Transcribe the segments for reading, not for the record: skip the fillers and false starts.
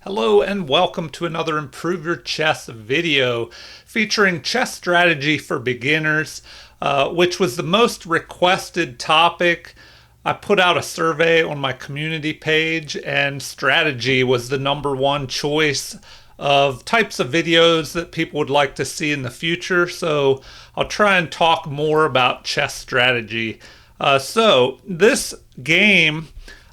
Hello and welcome to another Improve Your Chess video featuring chess strategy for beginners, which was the most requested topic. I put out a survey on my community page and strategy was the #1 choice of types of videos that people would like to see in the future. So I'll try and talk more about chess strategy. So this game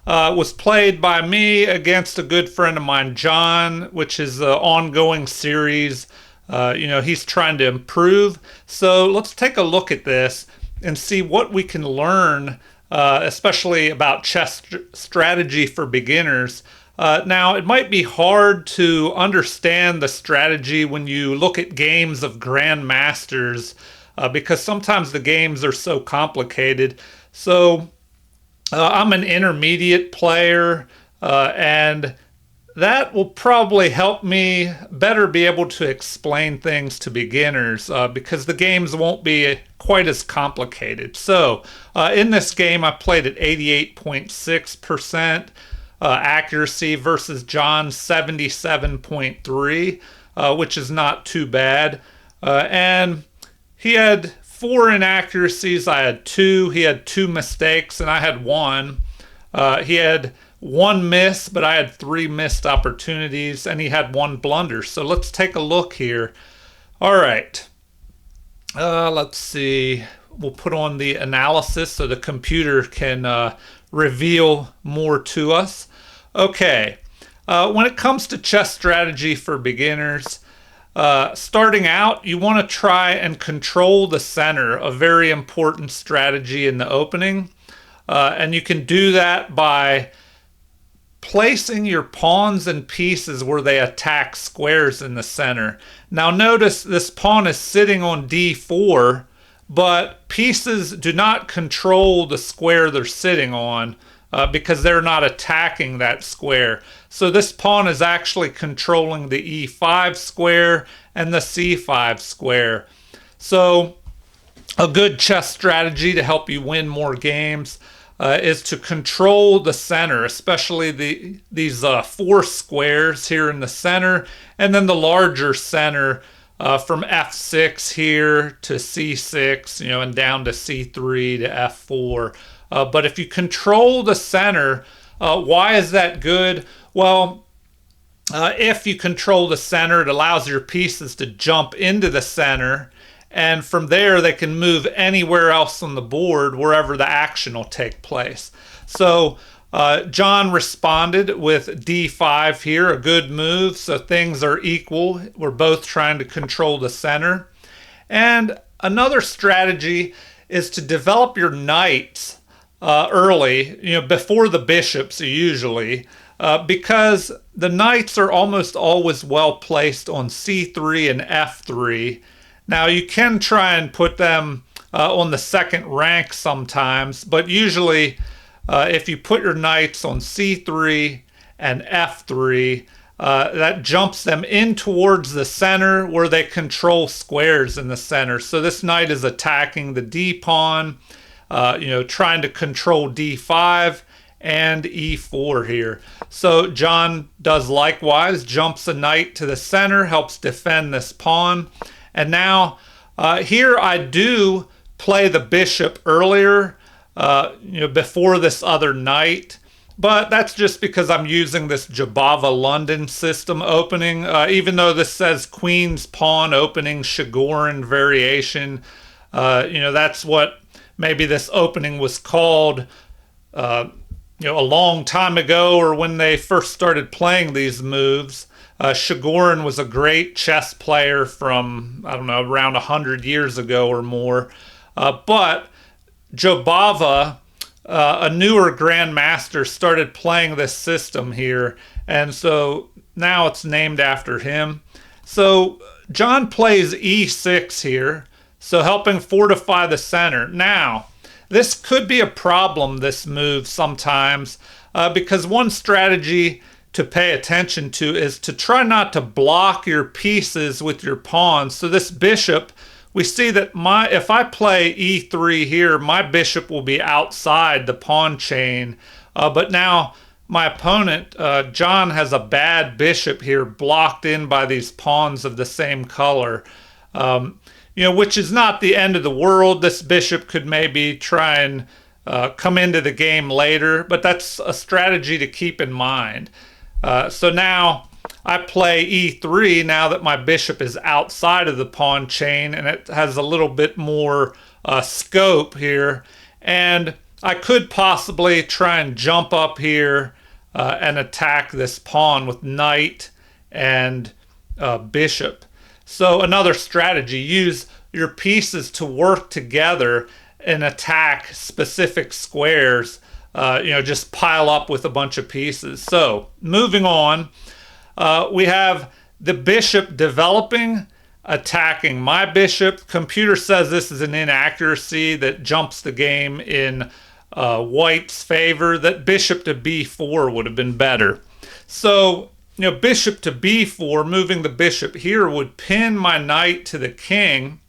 was played by me against a good friend of mine, John, which is an ongoing series. He's trying to improve. So let's take a look at this and see what we can learn, especially about chess strategy for beginners. Now, it might be hard to understand the strategy when you look at games of grandmasters because sometimes the games are so complicated. So I'm an intermediate player, and that will probably help me better be able to explain things to beginners because the games won't be quite as complicated. So in this game, I played at 88.6% accuracy versus John's 77.3, which is not too bad. And he had 4 inaccuracies, I had 2. He had 2 mistakes, and I had 1. He had 1 miss, but I had 3 missed opportunities, and he had 1 blunder. So let's take a look here. All right. Let's see. We'll put on the analysis so the computer can reveal more to us. Okay. When it comes to chess strategy for beginners, starting out, you want to try and control the center, a very important strategy in the opening. And you can do that by placing your pawns and pieces where they attack squares in the center. Now notice this pawn is sitting on d4, but pieces do not control the square they're sitting on because they're not attacking that square. So this pawn is actually controlling the e5 square and the c5 square. So a good chess strategy to help you win more games is to control the center, especially these 4 squares here in the center, and then the larger center from f6 here to c6, and down to c3 to f4. But if you control the center, why is that good? Well, if you control the center, it allows your pieces to jump into the center, and from there they can move anywhere else on the board, wherever the action will take place. So John responded with d5 here, a good move, so things are equal. We're both trying to control the center. And another strategy is to develop your knights early, before the bishops usually, because the knights are almost always well placed on c3 and f3. Now you can try and put them on the second rank sometimes, but usually if you put your knights on c3 and f3, that jumps them in towards the center where they control squares in the center. So this knight is attacking the d pawn, trying to control d5 and e4 here. So John does likewise, jumps a knight to the center, helps defend this pawn. And now here I do play the bishop earlier, before this other knight. But that's just because I'm using this Jabava London system opening. Even though this says Queen's Pawn opening, Shigorin variation, that's what maybe this opening was called a long time ago, or when they first started playing these moves. Shigorin was a great chess player from, around 100 years ago or more. But Jobava, a newer grandmaster, started playing this system here. And so now it's named after him. So John plays e6 here, so helping fortify the center. Now, this could be a problem, this move, sometimes, because one strategy to pay attention to is to try not to block your pieces with your pawns. So this bishop, we see that if I play e3 here, my bishop will be outside the pawn chain. But now my opponent, John, has a bad bishop here blocked in by these pawns of the same color. Which is not the end of the world. This bishop could maybe try and come into the game later, but that's a strategy to keep in mind. So now I play e3 now that my bishop is outside of the pawn chain, and it has a little bit more scope here. And I could possibly try and jump up here and attack this pawn with knight and bishop. So another strategy, use your pieces to work together and attack specific squares. Just pile up with a bunch of pieces. So moving on, we have the bishop developing, attacking my bishop. Computer says this is an inaccuracy that jumps the game in white's favor, that bishop to b4 would have been better. So bishop to b4, moving the bishop here would pin my knight to the king.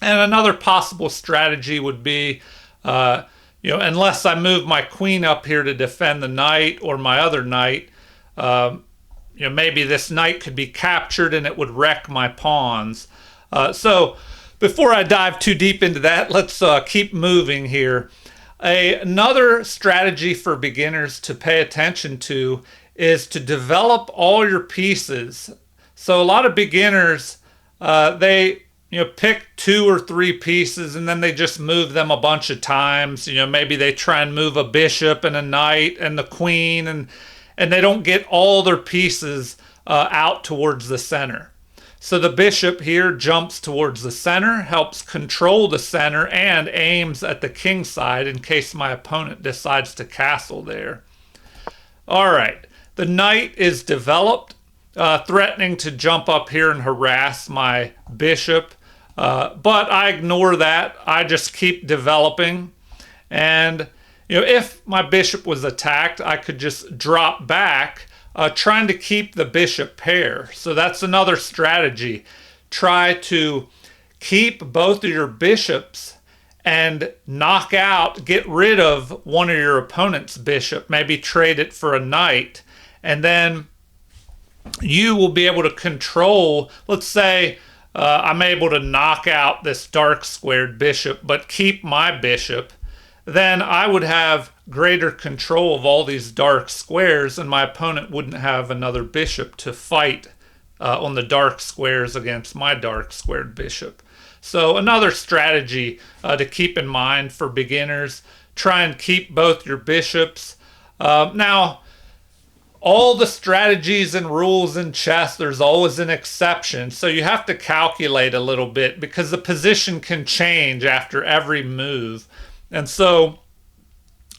And another possible strategy would be, unless I move my queen up here to defend the knight or my other knight, maybe this knight could be captured and it would wreck my pawns. So before I dive too deep into that, let's keep moving here. Another strategy for beginners to pay attention to is to develop all your pieces. So a lot of beginners, they pick 2 or 3 pieces and then they just move them a bunch of times. Maybe they try and move a bishop and a knight and the queen, and they don't get all their pieces out towards the center. So the bishop here jumps towards the center, helps control the center, and aims at the king side in case my opponent decides to castle there. All right, the knight is developed, threatening to jump up here and harass my bishop. But I ignore that. I just keep developing. And, if my bishop was attacked, I could just drop back, trying to keep the bishop pair. So that's another strategy. Try to keep both of your bishops and get rid of one of your opponent's bishop, maybe trade it for a knight. And then you will be able to control, let's say, I'm able to knock out this dark squared bishop, but keep my bishop, then I would have greater control of all these dark squares, and my opponent wouldn't have another bishop to fight on the dark squares against my dark squared bishop. So another strategy to keep in mind for beginners, try and keep both your bishops. Now, all the strategies and rules in chess, there's always an exception. So you have to calculate a little bit because the position can change after every move. And so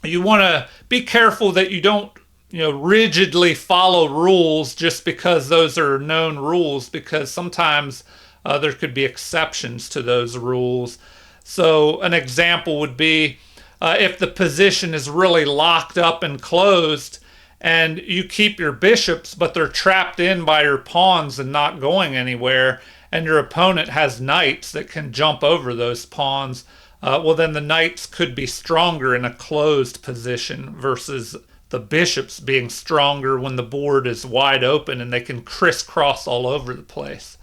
you want to be careful that you don't, rigidly follow rules just because those are known rules, because sometimes there could be exceptions to those rules. So an example would be if the position is really locked up and closed, and you keep your bishops, but they're trapped in by your pawns and not going anywhere, and your opponent has knights that can jump over those pawns, well, then the knights could be stronger in a closed position versus the bishops being stronger when the board is wide open and they can crisscross all over the place.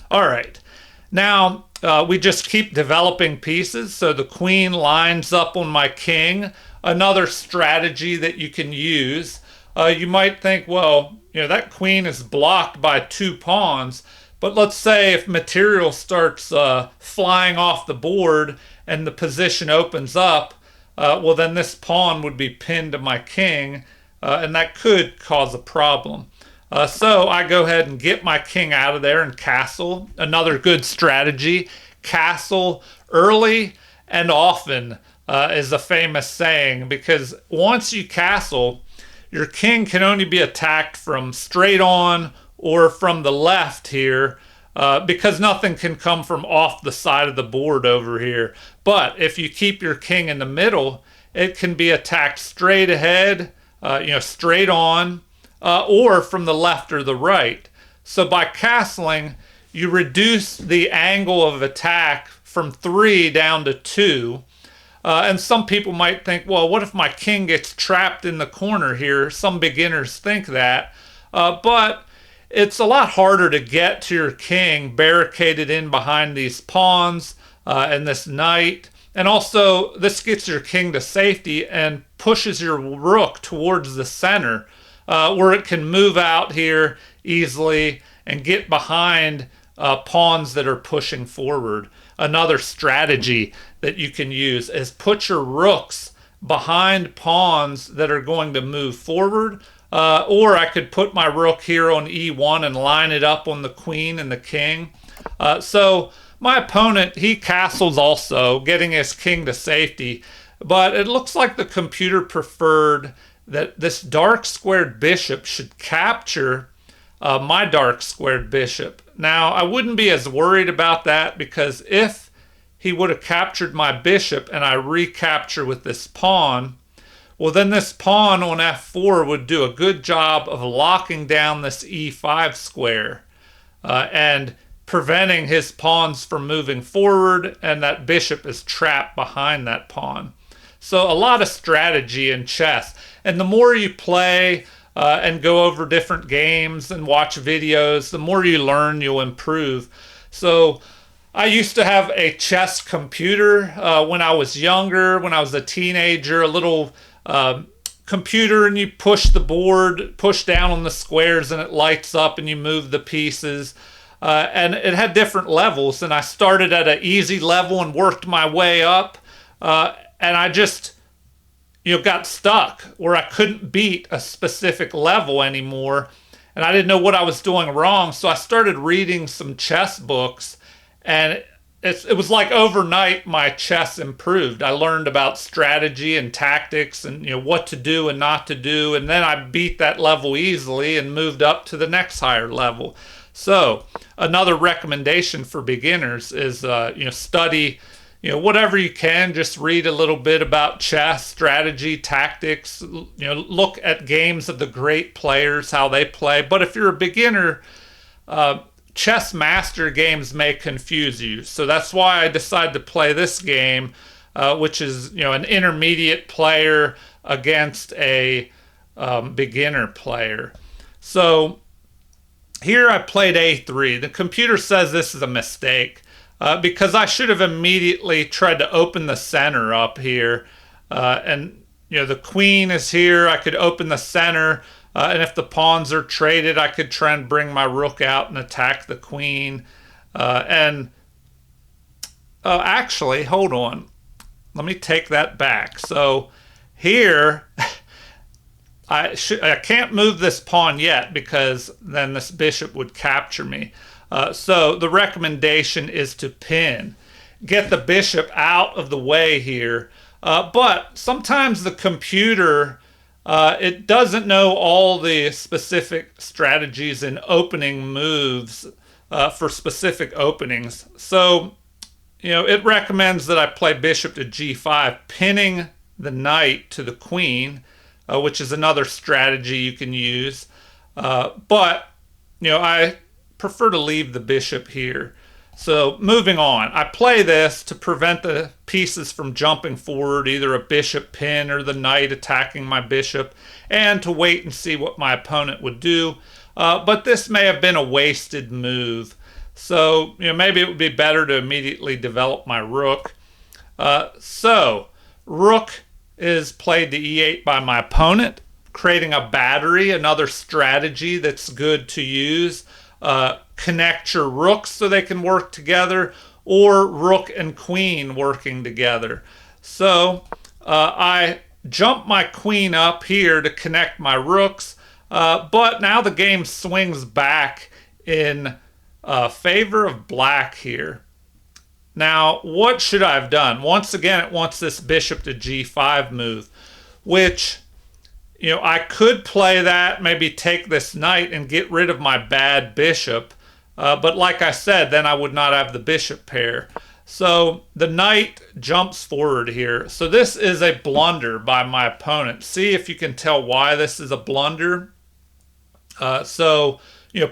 All right, now we just keep developing pieces. So the queen lines up on my king. Another strategy that you can use. You might think, well, that queen is blocked by 2 pawns, but let's say if material starts flying off the board and the position opens up, well, then this pawn would be pinned to my king, and that could cause a problem. So I go ahead and get my king out of there and castle. Another good strategy, castle early and often is a famous saying, because once you castle, your king can only be attacked from straight on or from the left here, because nothing can come from off the side of the board over here. But if you keep your king in the middle, it can be attacked straight ahead, straight on, or from the left or the right. So by castling, you reduce the angle of attack from 3 down to 2. And some people might think, well, what if my king gets trapped in the corner here? Some beginners think that. But it's a lot harder to get to your king barricaded in behind these pawns and this knight. And also, this gets your king to safety and pushes your rook towards the center, where it can move out here easily and get behind pawns that are pushing forward. Another strategy that you can use is put your rooks behind pawns that are going to move forward. Or I could put my rook here on e1 and line it up on the queen and the king. So my opponent, he castles also, getting his king to safety. But it looks like the computer preferred that this dark squared bishop should capture my dark squared bishop. Now, I wouldn't be as worried about that, because if he would have captured my bishop and I recapture with this pawn, well, then this pawn on f4 would do a good job of locking down this e5 square and preventing his pawns from moving forward, and that bishop is trapped behind that pawn. So a lot of strategy in chess. And the more you play and go over different games and watch videos, the more you learn, you'll improve. So I used to have a chess computer when I was younger, when I was a teenager, a little computer, and you push the board, push down on the squares, and it lights up and you move the pieces. And it had different levels, and I started at an easy level and worked my way up. And I just, got stuck where I couldn't beat a specific level anymore. And I didn't know what I was doing wrong. So I started reading some chess books, and it was like overnight my chess improved. I learned about strategy and tactics and what to do and not to do. And then I beat that level easily and moved up to the next higher level. So another recommendation for beginners is, study, whatever you can. Just read a little bit about chess, strategy, tactics, look at games of the great players, how they play. But if you're a beginner, chess master games may confuse you. So that's why I decided to play this game, which is, an intermediate player against a beginner player. So here I played a3. The computer says this is a mistake because I should have immediately tried to open the center up here. And, the queen is here. I could open the center. And if the pawns are traded, I could try and bring my rook out and attack the queen. Actually, hold on. Let me take that back. So here, I can't move this pawn yet, because then this bishop would capture me. So the recommendation is to pin. Get the bishop out of the way here. But sometimes the computer, it doesn't know all the specific strategies and opening moves for specific openings. So, it recommends that I play bishop to g5, pinning the knight to the queen, which is another strategy you can use. But, I prefer to leave the bishop here. So moving on, I play this to prevent the pieces from jumping forward, either a bishop pin or the knight attacking my bishop, and to wait and see what my opponent would do. But this may have been a wasted move. So, maybe it would be better to immediately develop my rook. So, rook is played to e8 by my opponent, creating a battery, another strategy that's good to use. Connect your rooks so they can work together, or rook and queen working together. So I jump my queen up here to connect my rooks, but now the game swings back in favor of black here. Now, what should I have done? Once again, it wants this bishop to g5 move, which, I could play that, maybe take this knight and get rid of my bad bishop. But like I said, then I would not have the bishop pair. So the knight jumps forward here. So this is a blunder by my opponent. See if you can tell why this is a blunder. So,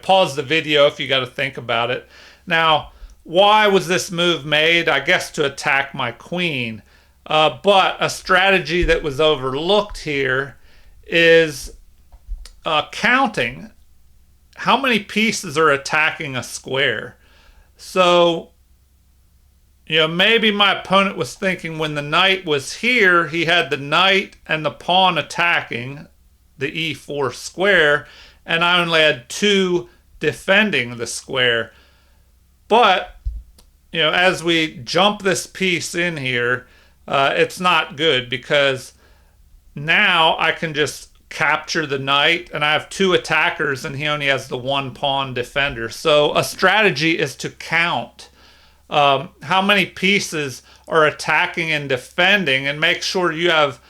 pause the video if you got to think about it. Now, why was this move made? I guess to attack my queen. But a strategy that was overlooked here is counting how many pieces are attacking a square. So, maybe my opponent was thinking when the knight was here, he had the knight and the pawn attacking the e4 square, and I only had two defending the square. But, as we jump this piece in here, it's not good because now I can just capture the knight and I have two attackers and he only has the one pawn defender. So a strategy is to count how many pieces are attacking and defending and make sure you have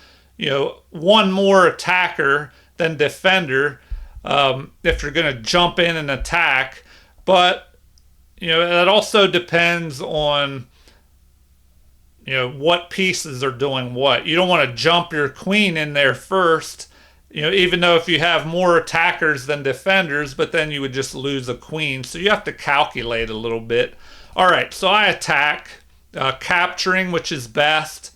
one more attacker than defender if you're going to jump in and attack. But that also depends on what pieces are doing what. You don't want to jump your queen in there first, even though if you have more attackers than defenders, but then you would just lose a queen. So you have to calculate a little bit. All right, so I attack, capturing, which is best.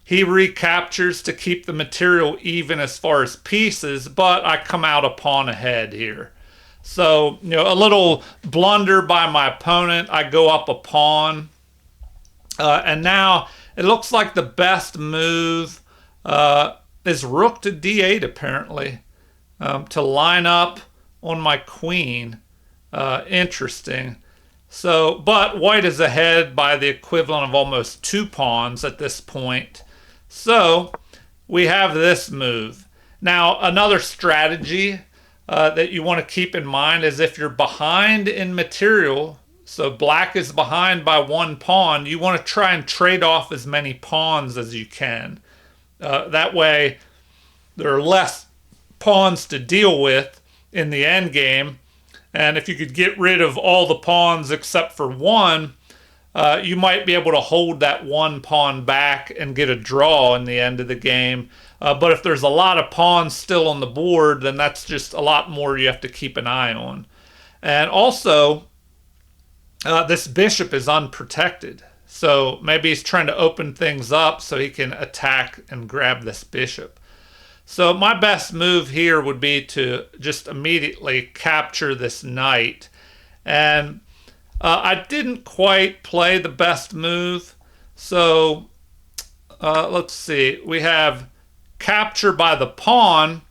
He recaptures to keep the material even as far as pieces, but I come out a pawn ahead here. So, a little blunder by my opponent. I go up a pawn. And now it looks like the best move is rook to d8, apparently, to line up on my queen. Interesting. So, but white is ahead by the equivalent of almost 2 pawns at this point. So we have this move. Now, another strategy that you want to keep in mind is if you're behind in material, so black is behind by 1 pawn, you want to try and trade off as many pawns as you can. That way, there are less pawns to deal with in the end game. And if you could get rid of all the pawns except for one, you might be able to hold that 1 pawn back and get a draw in the end of the game. But if there's a lot of pawns still on the board, then that's just a lot more you have to keep an eye on. And also, this bishop is unprotected. So maybe he's trying to open things up so he can attack and grab this bishop. So my best move here would be to just immediately capture this knight. And I didn't quite play the best move. So let's see. We have capture by the pawn.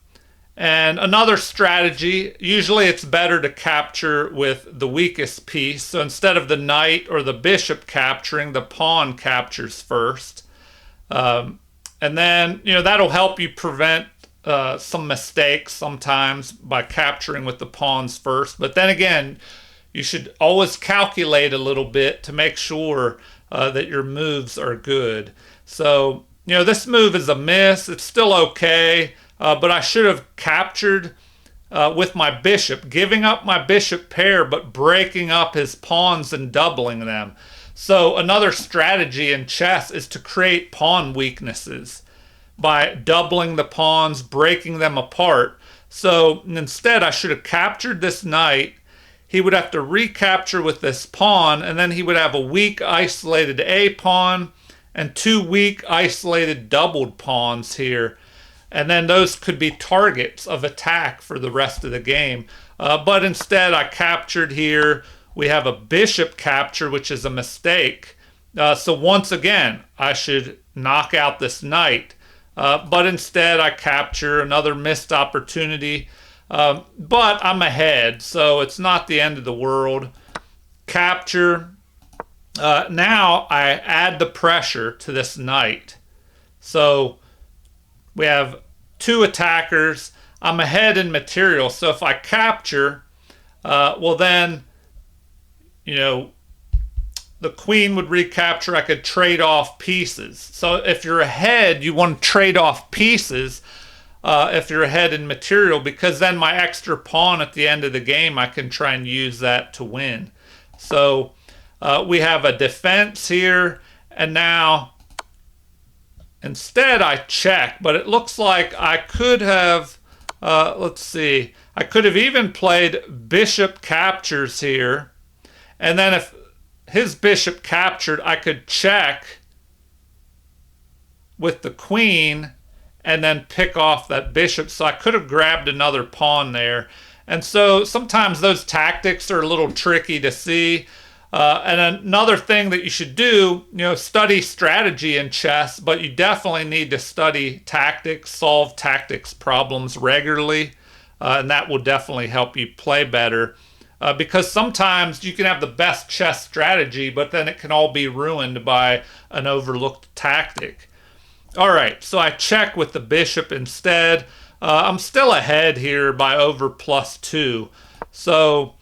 And another strategy, usually it's better to capture with the weakest piece. So instead of the knight or the bishop capturing, the pawn captures first. And then, that'll help you prevent some mistakes sometimes by capturing with the pawns first. But then again, you should always calculate a little bit to make sure that your moves are good. So, this move is a miss. It's still okay. But I should have captured with my bishop, giving up my bishop pair, but breaking up his pawns and doubling them. So another strategy in chess is to create pawn weaknesses by doubling the pawns, breaking them apart. So instead, I should have captured this knight. He would have to recapture with this pawn, and then he would have a weak isolated A pawn and 2 weak isolated doubled pawns here. And then those could be targets of attack for the rest of the game. But instead, I captured here. We have a bishop capture, which is a mistake. So once again, I should knock out this knight. But instead, I capture another missed opportunity. But I'm ahead, so it's not the end of the world. Capture. Now I add the pressure to this knight. So we have 2 attackers. I'm ahead in material, so if I capture, well then, the queen would recapture. I could trade off pieces. So if you're ahead, you want to trade off pieces if you're ahead in material, because then my extra pawn at the end of the game, I can try and use that to win. So we have a defense here, and now instead I check, but it looks like I could have, let's see, I could have even played bishop captures here, and then if his bishop captured, I could check with the queen and then pick off that bishop. So I could have grabbed another pawn there. And so sometimes those tactics are a little tricky to see. And another thing that you should do, study strategy in chess, but you definitely need to study tactics, solve tactics problems regularly. And that will definitely help you play better. Because sometimes you can have the best chess strategy, but then it can all be ruined by an overlooked tactic. All right, so I check with the bishop instead. I'm still ahead here by over +2. So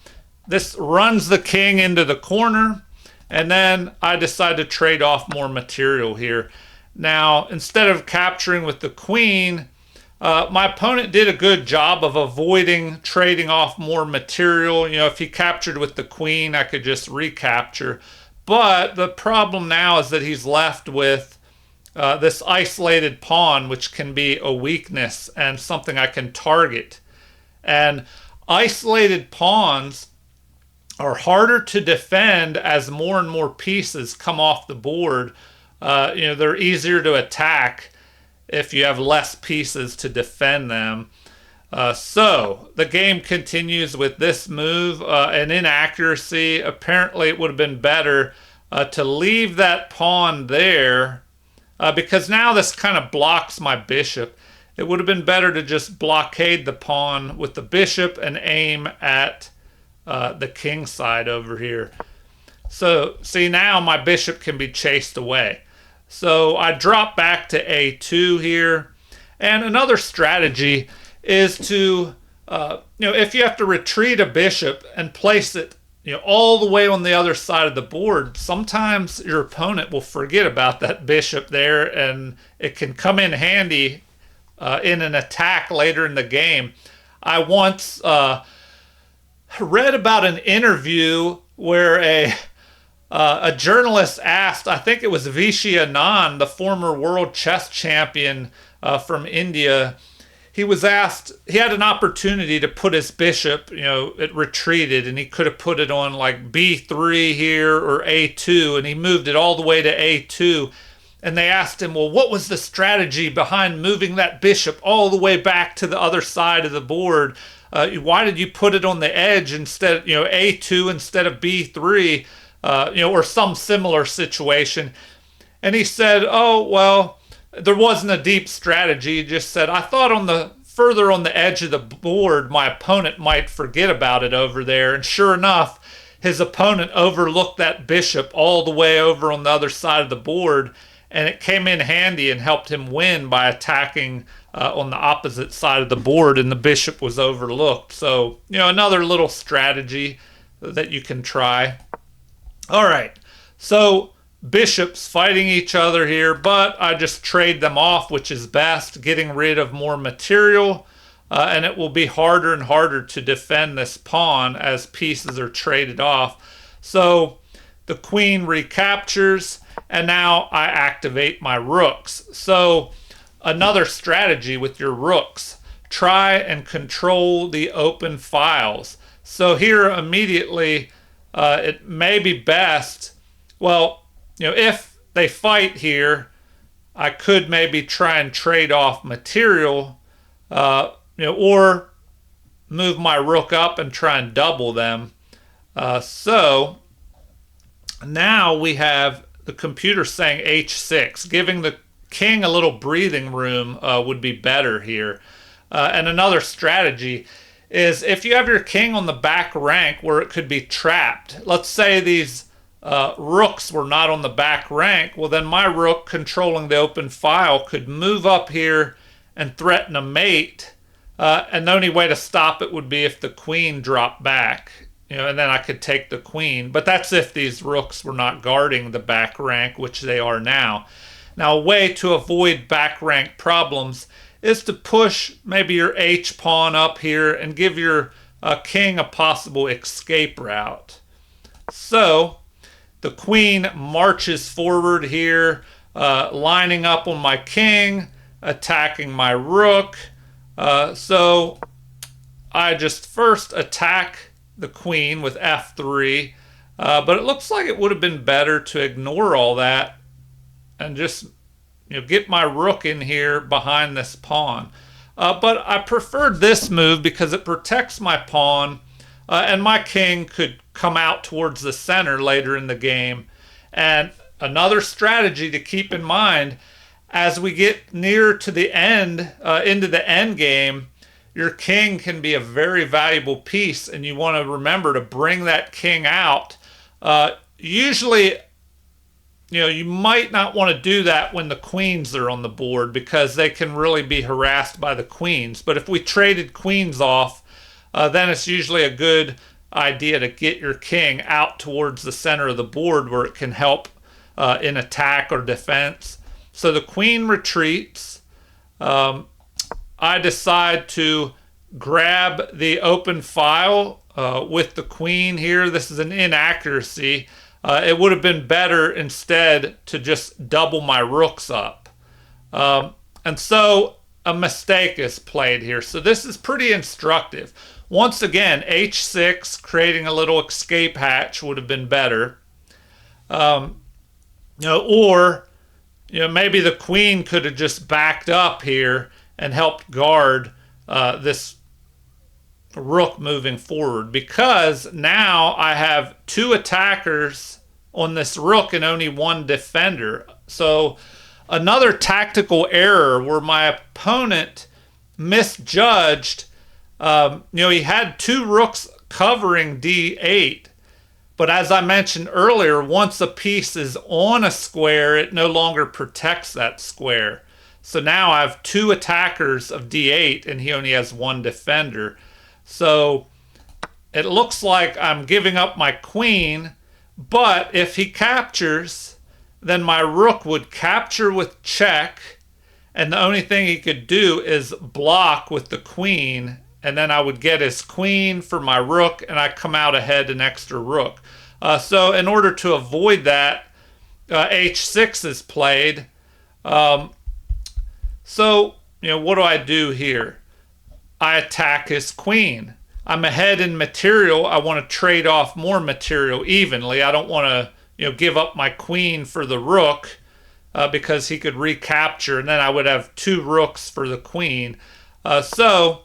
this runs the king into the corner, and then I decide to trade off more material here. Now, instead of capturing with the queen, my opponent did a good job of avoiding trading off more material. If he captured with the queen, I could just recapture. But the problem now is that he's left with this isolated pawn, which can be a weakness and something I can target. And isolated pawns are harder to defend as more and more pieces come off the board. They're easier to attack if you have less pieces to defend them. So the game continues with this move, an inaccuracy. Apparently it would have been better to leave that pawn there, because now this kind of blocks my bishop. It would have been better to just blockade the pawn with the bishop and aim at the king side over here. So see, now my bishop can be chased away. So I drop back to A2 here. And another strategy is to, if you have to retreat a bishop and place it all the way on the other side of the board, sometimes your opponent will forget about that bishop there, and it can come in handy in an attack later in the game. I once read about an interview where a journalist asked, I think it was Vishy Anand, the former world chess champion from India. He was asked, he had an opportunity to put his bishop, it retreated, and he could have put it on like B3 here or A2, and he moved it all the way to A2. And they asked him, well, what was the strategy behind moving that bishop all the way back to the other side of the board? Why did you put it on the edge instead, A2 instead of B3, or some similar situation? And he said, oh, well, there wasn't a deep strategy. He just said, I thought further on the edge of the board, my opponent might forget about it over there. And sure enough, his opponent overlooked that bishop all the way over on the other side of the board, and it came in handy and helped him win by attacking on the opposite side of the board, and the bishop was overlooked. So, another little strategy that you can try. All right, so bishops fighting each other here, but I just trade them off, which is best, getting rid of more material, and it will be harder and harder to defend this pawn as pieces are traded off. So the queen recaptures, and now I activate my rooks. So another strategy with your rooks, try and control the open files. So here immediately it may be best, well, if they fight here, I could maybe try and trade off material, or move my rook up and try and double them. So now we have the computer saying H6, giving the king a little breathing room would be better here. And another strategy is if you have your king on the back rank where it could be trapped. Let's say these rooks were not on the back rank. Well, then my rook controlling the open file could move up here and threaten a mate. And the only way to stop it would be if the queen dropped back. And then I could take the queen. But that's if these rooks were not guarding the back rank, which they are now. Now, a way to avoid back rank problems is to push maybe your H pawn up here and give your king a possible escape route. So the queen marches forward here, lining up on my king, attacking my rook. So I just first attack the queen with F3, but it looks like it would have been better to ignore all that and just get my rook in here behind this pawn. But I preferred this move because it protects my pawn, and my king could come out towards the center later in the game. And another strategy to keep in mind, as we get near to the end, into the end game, your king can be a very valuable piece, and you want to remember to bring that king out. Usually, you might not want to do that when the queens are on the board because they can really be harassed by the queens. But if we traded queens off, then it's usually a good idea to get your king out towards the center of the board where it can help in attack or defense. So the queen retreats. I decide to grab the open file with the queen here. This is an inaccuracy. It would have been better instead to just double my rooks up. And so a mistake is played here. So this is pretty instructive. Once again, h6, creating a little escape hatch would have been better. Or maybe the queen could have just backed up here and helped guard this rook moving forward, because now I have two attackers on this rook and only one defender. So another tactical error where my opponent misjudged. He had two rooks covering d8, but as I mentioned earlier, once a piece is on a square, it no longer protects that square. So now I have two attackers of d8 and he only has one defender. So it looks like I'm giving up my queen, but if he captures, then my rook would capture with check, and the only thing he could do is block with the queen, and then I would get his queen for my rook, and I come out ahead an extra rook. So in order to avoid that, h6 is played. So what do I do here? I attack his queen. I'm ahead in material. I want to trade off more material evenly. I don't want to give up my queen for the rook because he could recapture, and then I would have two rooks for the queen. So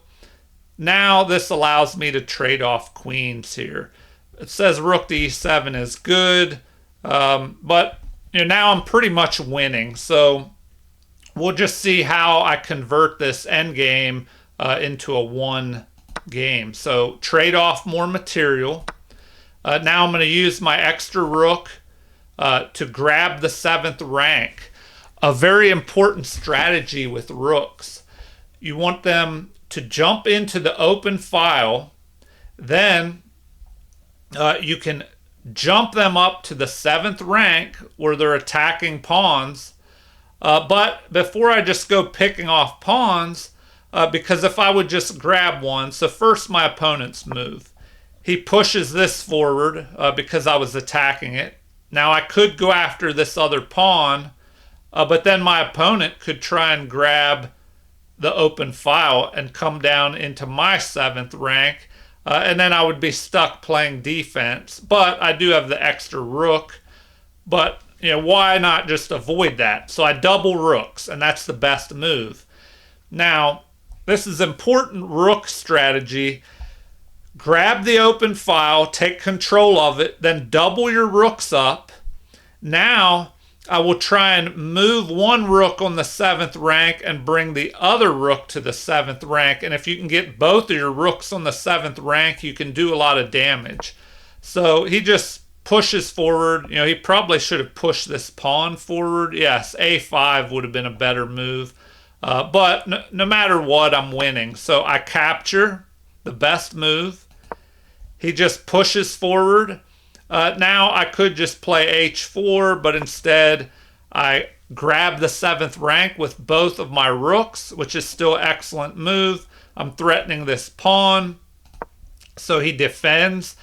now this allows me to trade off queens here. It says rook to e7 is good, but now I'm pretty much winning. So we'll just see how I convert this endgame into a one game. So trade off more material. Now I'm going to use my extra rook to grab the 7th rank. A very important strategy with rooks. You want them to jump into the open file, then you can jump them up to the 7th rank where they're attacking pawns. But before I just go picking off pawns, because if I would just grab one, so first my opponent's move. He pushes this forward because I was attacking it. Now I could go after this other pawn, but then my opponent could try and grab the open file and come down into my 7th rank, and then I would be stuck playing defense. But I do have the extra rook, but why not just avoid that? So I double rooks, and that's the best move. Now, this is important rook strategy. Grab the open file, take control of it, then double your rooks up. Now, I will try and move one rook on the 7th rank and bring the other rook to the 7th rank. And if you can get both of your rooks on the 7th rank, you can do a lot of damage. So he just pushes forward. He probably should have pushed this pawn forward. Yes, a5 would have been a better move. But no matter what, I'm winning. So I capture, the best move. He just pushes forward. Now I could just play h4, but instead I grab the 7th rank with both of my rooks, which is still an excellent move. I'm threatening this pawn, so he defends.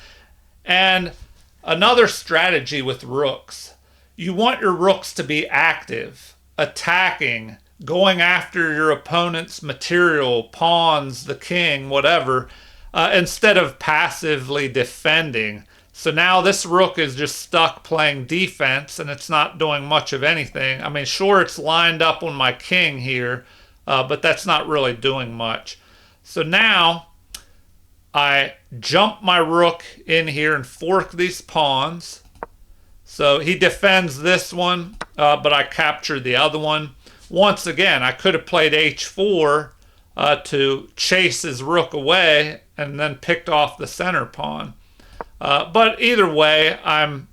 And another strategy with rooks, you want your rooks to be active, attacking, going after your opponent's material, pawns, the king, whatever, instead of passively defending. So now this rook is just stuck playing defense and it's not doing much of anything. I mean, sure, it's lined up on my king here, but that's not really doing much. So now I jump my rook in here and fork these pawns. So he defends this one, but I capture the other one. Once again, I could have played h4 to chase his rook away and then picked off the center pawn. But either way, I'm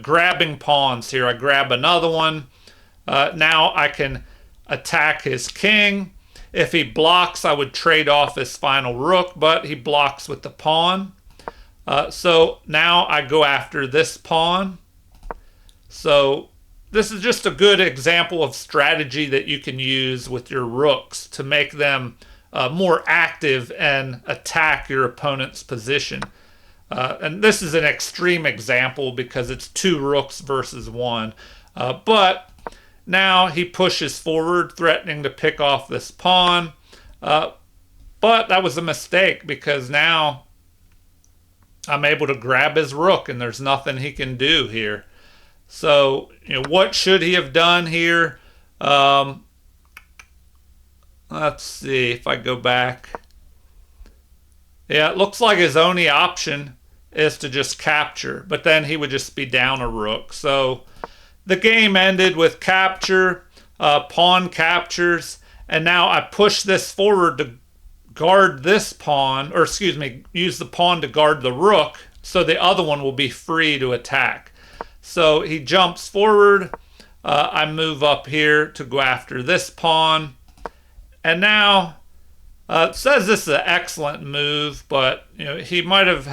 grabbing pawns here. I grab another one. Now I can attack his king. If he blocks, I would trade off his final rook, but he blocks with the pawn. So now I go after this pawn. So this is just a good example of strategy that you can use with your rooks to make them more active and attack your opponent's position. And this is an extreme example because it's 2 rooks versus 1. But now he pushes forward, threatening to pick off this pawn. But that was a mistake because now I'm able to grab his rook and there's nothing he can do here. So, what should he have done here? Let's see if I go back. Yeah, it looks like his only option is to just capture, but then he would just be down a rook. So the game ended with capture, pawn captures, and now I push this forward to guard this pawn, or excuse me, use the pawn to guard the rook, so the other one will be free to attack. So he jumps forward, I move up here to go after this pawn, and now it says this is an excellent move, but he might have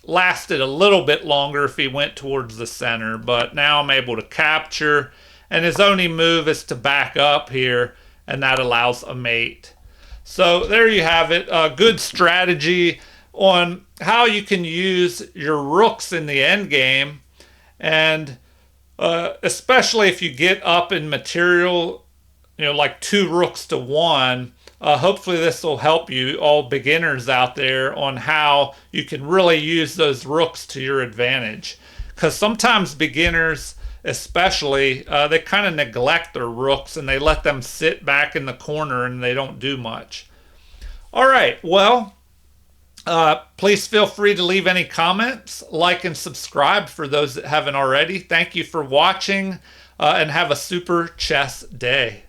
lasted a little bit longer if he went towards the center. But now I'm able to capture, and his only move is to back up here, and that allows a mate. So there you have it, a good strategy on how you can use your rooks in the endgame, and especially if you get up in material, like 2 rooks to 1. Hopefully this will help you, all beginners out there, on how you can really use those rooks to your advantage. Because sometimes beginners, especially, they kind of neglect their rooks and they let them sit back in the corner and they don't do much. All right, well, please feel free to leave any comments, like and subscribe for those that haven't already. Thank you for watching, and have a super chess day.